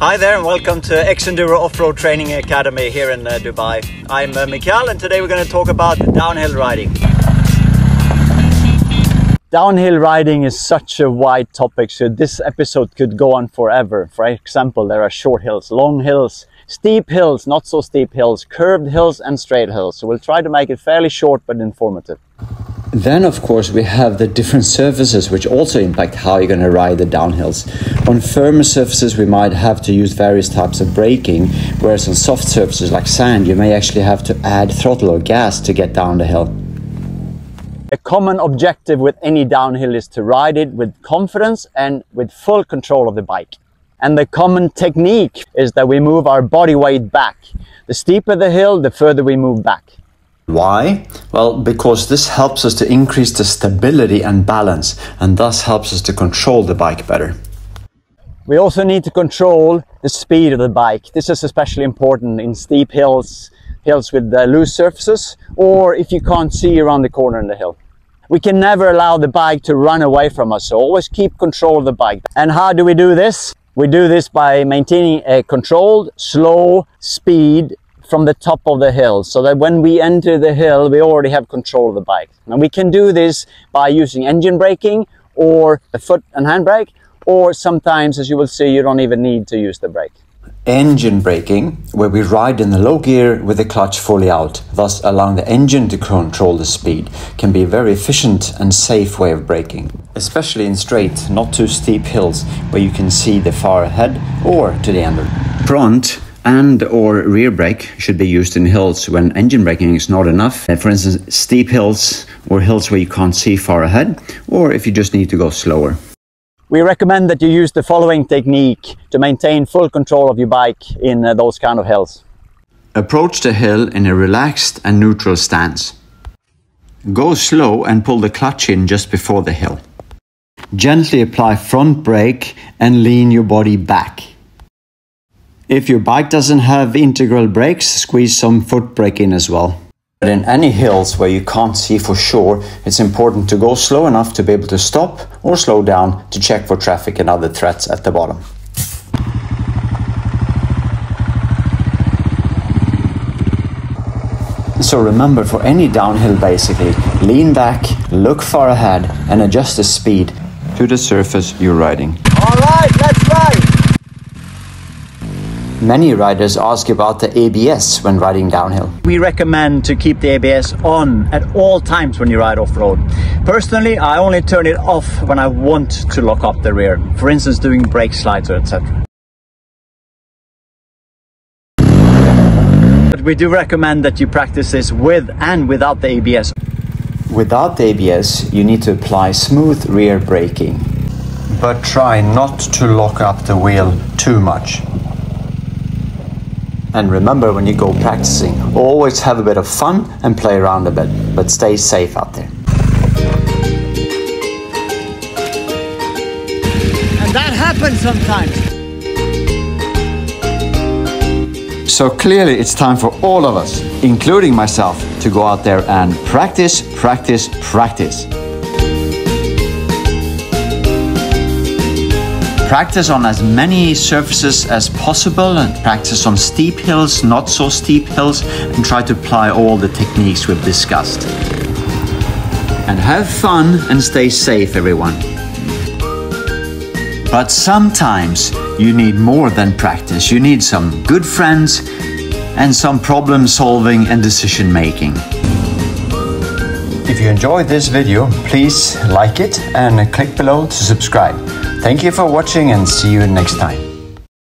Hi there and welcome to X-Enduro Off-Road Training Academy here in Dubai. I'm Mikael and today we're going to talk about downhill riding. Downhill riding is such a wide topic, so this episode could go on forever. For example, there are short hills, long hills, steep hills, not so steep hills, curved hills and straight hills. So we'll try to make it fairly short but informative. Then, of course, we have the different surfaces which also impact how you're going to ride the downhills. On firmer surfaces, we might have to use various types of braking, whereas on soft surfaces like sand, you may actually have to add throttle or gas to get down the hill. A common objective with any downhill is to ride it with confidence and with full control of the bike. And the common technique is that we move our body weight back. The steeper the hill, the further we move back. Why? Well, because this helps us to increase the stability and balance, and thus helps us to control the bike better. We also need to control the speed of the bike. This is especially important in steep hills, hills with loose surfaces, or if you can't see around the corner in the hill. We can never allow the bike to run away from us, so always keep control of the bike. And how do we do this? We do this by maintaining a controlled, slow speed from the top of the hill, so that when we enter the hill, we already have control of the bike. And we can do this by using engine braking or a foot and handbrake, or sometimes, as you will see, you don't even need to use the brake. Engine braking, where we ride in the low gear with the clutch fully out, thus allowing the engine to control the speed, can be a very efficient and safe way of braking. Especially in straight, not too steep hills, where you can see the far ahead or to the end. Front and or rear brake should be used in hills when engine braking is not enough. For instance, steep hills or hills where you can't see far ahead, or if you just need to go slower. We recommend that you use the following technique to maintain full control of your bike in those kind of hills. Approach the hill in a relaxed and neutral stance. Go slow and pull the clutch in just before the hill. Gently apply front brake and lean your body back. If your bike doesn't have integral brakes, squeeze some foot brake in as well. But in any hills where you can't see for sure, it's important to go slow enough to be able to stop or slow down to check for traffic and other threats at the bottom. So remember, for any downhill basically, lean back, look far ahead and adjust the speed to the surface you're riding. All right, let's ride! Many riders ask about the ABS when riding downhill. We recommend to keep the ABS on at all times when you ride off-road. Personally, I only turn it off when I want to lock up the rear. For instance, doing brake slides or etc. But we do recommend that you practice this with and without the ABS. Without the ABS, you need to apply smooth rear braking. But try not to lock up the wheel too much. And remember, when you go practicing, always have a bit of fun and play around a bit, but stay safe out there. And that happens sometimes. So clearly it's time for all of us, including myself, to go out there and practice, practice, practice. Practice on as many surfaces as possible and practice on steep hills, not so steep hills, and try to apply all the techniques we've discussed. And have fun and stay safe, everyone. But sometimes you need more than practice. You need some good friends and some problem solving and decision making. If you enjoyed this video, please like it and click below to subscribe. Thank you for watching and see you next time.